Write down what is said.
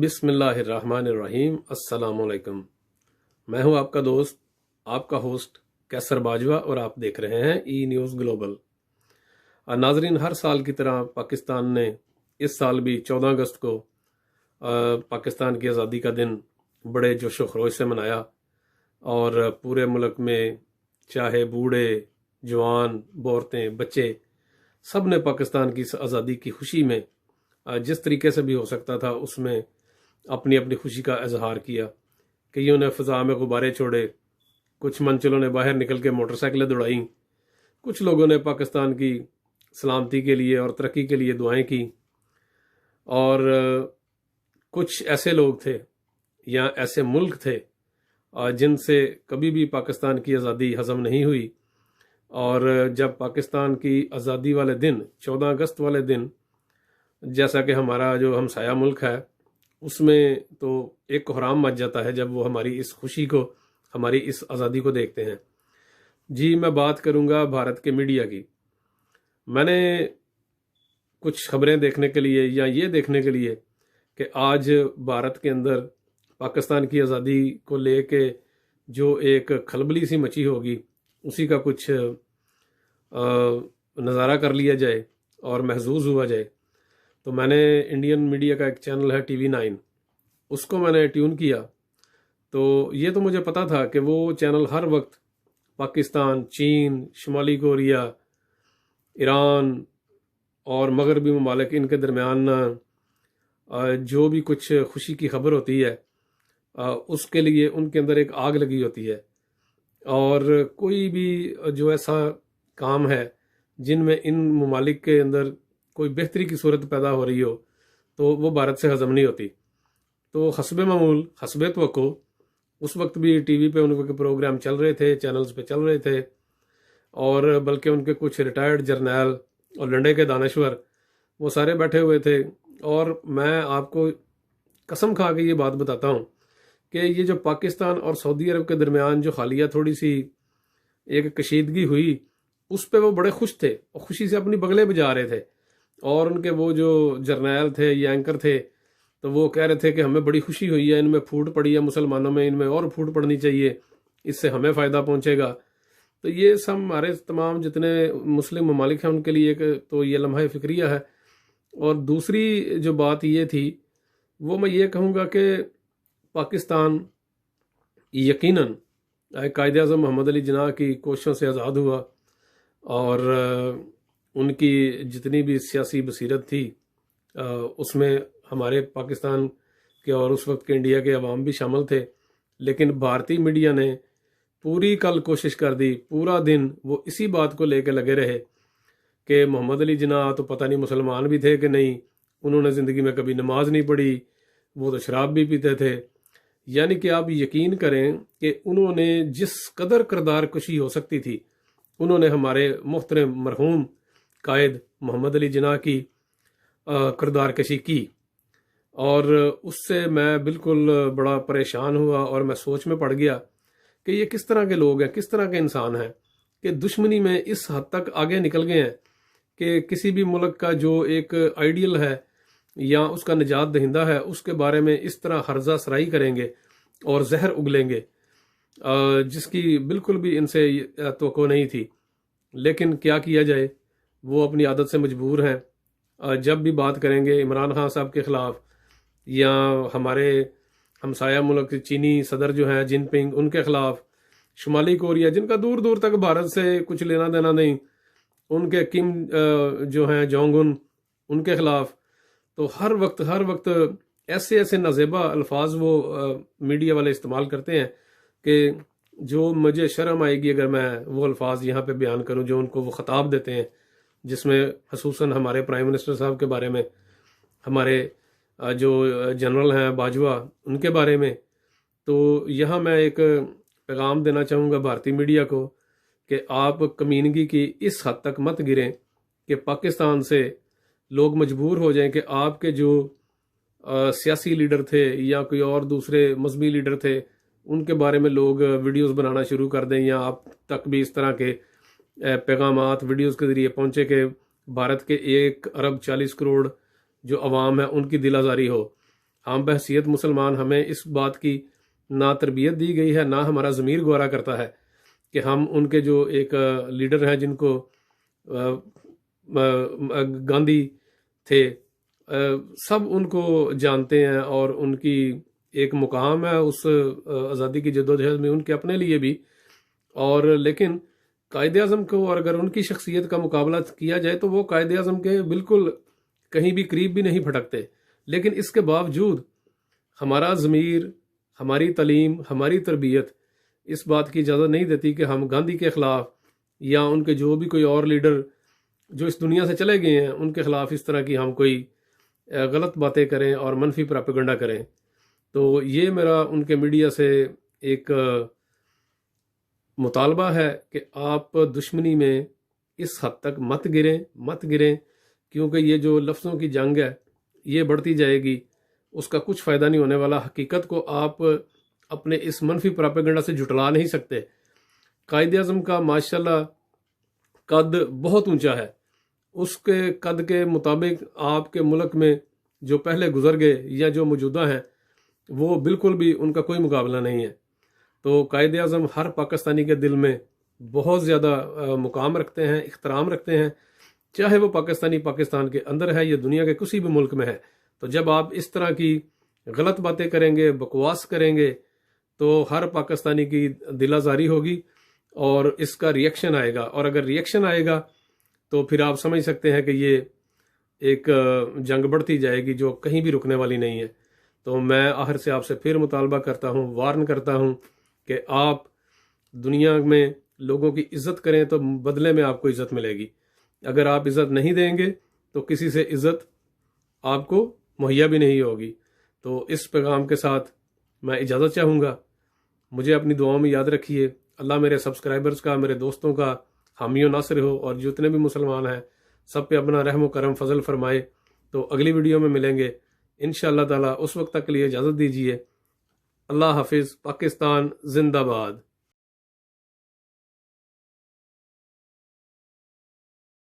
بسم اللہ الرحمن الرحیم۔ السلام علیکم۔ میں ہوں آپ کا دوست، آپ کا ہوسٹ کیسر باجوہ، اور آپ دیکھ رہے ہیں ای نیوز گلوبل۔ ناظرین، ہر سال کی طرح پاکستان نے اس سال بھی 14 اگست کو پاکستان کی آزادی کا دن بڑے جوش و خروش سے منایا، اور پورے ملک میں چاہے بوڑھے، جوان، عورتیں، بچے، سب نے پاکستان کی آزادی کی خوشی میں جس طریقے سے بھی ہو سکتا تھا اس میں اپنی اپنی خوشی کا اظہار کیا۔ کئیوں نے فضا میں غبارے چھوڑے، کچھ منچلوں نے باہر نکل کے موٹر سائیکلیں دوڑائیں، کچھ لوگوں نے پاکستان کی سلامتی کے لیے اور ترقی کے لیے دعائیں کی، اور کچھ ایسے لوگ تھے یا ایسے ملک تھے جن سے کبھی بھی پاکستان کی آزادی ہضم نہیں ہوئی، اور جب پاکستان کی آزادی والے دن 14 اگست والے دن، جیسا کہ ہمارا جو ہمسایہ ملک ہے اس میں تو ایک کوہرام مچ جاتا ہے جب وہ ہماری اس خوشی کو، ہماری اس آزادی کو دیکھتے ہیں۔ جی، میں بات کروں گا بھارت کے میڈیا کی۔ میں نے کچھ خبریں دیکھنے کے لیے یا یہ دیکھنے کے لیے کہ آج بھارت کے اندر پاکستان کی آزادی کو لے کے جو ایک کھلبلی سی مچی ہوگی، اسی کا کچھ نظارہ کر لیا جائے اور محظوظ ہوا جائے، تو میں نے انڈین میڈیا کا ایک چینل ہے ٹی وی 9، اس کو میں نے ٹیون کیا۔ تو یہ تو مجھے پتا تھا کہ وہ چینل ہر وقت پاکستان، چین، شمالی کوریا، ایران اور مغربی ممالک، ان کے درمیان جو بھی کچھ خوشی کی خبر ہوتی ہے اس کے لیے ان کے اندر ایک آگ لگی ہوتی ہے، اور کوئی بھی جو ایسا کام ہے جن میں ان ممالک کے اندر کوئی بہتری کی صورت پیدا ہو رہی ہو تو وہ بھارت سے ہضم نہیں ہوتی۔ تو حسب معمول، حسب توقع، اس وقت بھی ٹی وی پہ ان کے پروگرام چل رہے تھے، چینلز پہ چل رہے تھے، اور بلکہ ان کے کچھ ریٹائرڈ جرنیل اور لنڈے کے دانشور وہ سارے بیٹھے ہوئے تھے۔ اور میں آپ کو قسم کھا کے یہ بات بتاتا ہوں کہ یہ جو پاکستان اور سعودی عرب کے درمیان جو حالیہ تھوڑی سی ایک کشیدگی ہوئی، اس پہ وہ بڑے خوش تھے اور خوشی سے اپنی بغلیں بجا رہے تھے، اور ان کے وہ جو جرنیل تھے یا اینکر تھے تو وہ کہہ رہے تھے کہ ہمیں بڑی خوشی ہوئی ہے، ان میں پھوٹ پڑی ہے مسلمانوں میں، ان میں اور پھوٹ پڑنی چاہیے، اس سے ہمیں فائدہ پہنچے گا۔ تو یہ سب ہمارے تمام جتنے مسلم ممالک ہیں ان کے لیے ایک تو یہ لمحہ فکریہ ہے۔ اور دوسری جو بات یہ تھی وہ میں یہ کہوں گا کہ پاکستان یقیناً قائد اعظم محمد علی جناح کی کوششوں سے آزاد ہوا، اور ان کی جتنی بھی سیاسی بصیرت تھی اس میں ہمارے پاکستان کے اور اس وقت کے انڈیا کے عوام بھی شامل تھے، لیکن بھارتی میڈیا نے پوری کل کوشش کر دی، پورا دن وہ اسی بات کو لے کے لگے رہے کہ محمد علی جناح تو پتہ نہیں مسلمان بھی تھے کہ نہیں، انہوں نے زندگی میں کبھی نماز نہیں پڑھی، وہ تو شراب بھی پیتے تھے۔ یعنی کہ آپ یقین کریں کہ انہوں نے جس قدر کردار کشی ہو سکتی تھی انہوں نے ہمارے محترم مرحوم قائد محمد علی جناح کی کردار کشی کی، اور اس سے میں بالکل بڑا پریشان ہوا، اور میں سوچ میں پڑ گیا کہ یہ کس طرح کے لوگ ہیں، کس طرح کے انسان ہیں کہ دشمنی میں اس حد تک آگے نکل گئے ہیں کہ کسی بھی ملک کا جو ایک آئیڈیل ہے یا اس کا نجات دہندہ ہے اس کے بارے میں اس طرح ہرزہ سرائی کریں گے اور زہر اگلیں گے، جس کی بالکل بھی ان سے توقع نہیں تھی۔ لیکن کیا کیا جائے، وہ اپنی عادت سے مجبور ہیں۔ جب بھی بات کریں گے عمران خان صاحب کے خلاف یا ہمارے ہمسایہ ملک چینی صدر جو ہیں جن پنگ، ان کے خلاف، شمالی کوریا جن کا دور دور تک بھارت سے کچھ لینا دینا نہیں، ان کے کم جو ہیں جونگ ان، ان کے خلاف، تو ہر وقت ایسے ایسے نازیبا الفاظ وہ میڈیا والے استعمال کرتے ہیں کہ جو مجھے شرم آئے گی اگر میں وہ الفاظ یہاں پہ بیان کروں جو ان کو وہ خطاب دیتے ہیں، جس میں خصوصاً ہمارے پرائم منسٹر صاحب کے بارے میں، ہمارے جو جنرل ہیں باجوہ، ان کے بارے میں۔ تو یہاں میں ایک پیغام دینا چاہوں گا بھارتی میڈیا کو کہ آپ کمینگی کی اس حد تک مت گریں کہ پاکستان سے لوگ مجبور ہو جائیں کہ آپ کے جو سیاسی لیڈر تھے یا کوئی اور دوسرے مذہبی لیڈر تھے ان کے بارے میں لوگ ویڈیوز بنانا شروع کر دیں، یا آپ تک بھی اس طرح کے پیغامات ویڈیوز کے ذریعے پہنچے کہ بھارت کے 1 ارب 40 کروڑ جو عوام ہے ان کی دل آزاری ہو۔ ہم بحثیت مسلمان ہمیں اس بات کی نہ تربیت دی گئی ہے، نہ ہمارا ضمیر گوارا کرتا ہے کہ ہم ان کے جو ایک لیڈر ہیں جن کو گاندھی تھے، سب ان کو جانتے ہیں اور ان کی ایک مقام ہے اس آزادی کی جدوجہد میں ان کے اپنے لیے بھی، اور لیکن قائد اعظم کو اور اگر ان کی شخصیت کا مقابلہ کیا جائے تو وہ قائد اعظم کے بالکل کہیں بھی قریب بھی نہیں پھٹکتے، لیکن اس کے باوجود ہمارا ضمیر، ہماری تعلیم، ہماری تربیت اس بات کی اجازت نہیں دیتی کہ ہم گاندھی کے خلاف یا ان کے جو بھی کوئی اور لیڈر جو اس دنیا سے چلے گئے ہیں ان کے خلاف اس طرح کی ہم کوئی غلط باتیں کریں اور منفی پراپیگنڈا کریں۔ تو یہ میرا ان کے میڈیا سے ایک مطالبہ ہے کہ آپ دشمنی میں اس حد تک مت گریں، کیونکہ یہ جو لفظوں کی جنگ ہے یہ بڑھتی جائے گی، اس کا کچھ فائدہ نہیں ہونے والا۔ حقیقت کو آپ اپنے اس منفی پراپیگنڈا سے جھٹلا نہیں سکتے۔ قائد اعظم کا ماشاءاللہ قد بہت اونچا ہے، اس کے قد کے مطابق آپ کے ملک میں جو پہلے گزر گئے یا جو موجودہ ہیں وہ بالکل بھی ان کا کوئی مقابلہ نہیں ہے۔ تو قائد اعظم ہر پاکستانی کے دل میں بہت زیادہ مقام رکھتے ہیں، احترام رکھتے ہیں، چاہے وہ پاکستانی پاکستان کے اندر ہے یا دنیا کے کسی بھی ملک میں ہے۔ تو جب آپ اس طرح کی غلط باتیں کریں گے، بکواس کریں گے، تو ہر پاکستانی کی دل آزاری ہوگی اور اس کا ریئیکشن آئے گا، اور اگر ریئیکشن آئے گا تو پھر آپ سمجھ سکتے ہیں کہ یہ ایک جنگ بڑھتی جائے گی جو کہیں بھی رکنے والی نہیں ہے۔ تو میں آخر سے آپ سے پھر مطالبہ کرتا ہوں، وارن کرتا ہوں کہ آپ دنیا میں لوگوں کی عزت کریں تو بدلے میں آپ کو عزت ملے گی۔ اگر آپ عزت نہیں دیں گے تو کسی سے عزت آپ کو مہیا بھی نہیں ہوگی۔ تو اس پیغام کے ساتھ میں اجازت چاہوں گا، مجھے اپنی دعاؤں میں یاد رکھیے۔ اللہ میرے سبسکرائبرز کا، میرے دوستوں کا حامی و ناصر ہو، اور جتنے بھی مسلمان ہیں سب پہ اپنا رحم و کرم فضل فرمائے۔ تو اگلی ویڈیو میں ملیں گے انشاءاللہ تعالی، اس وقت تک کے لیے اجازت دیجیے۔ اللہ حافظ۔ پاکستان زندہ باد۔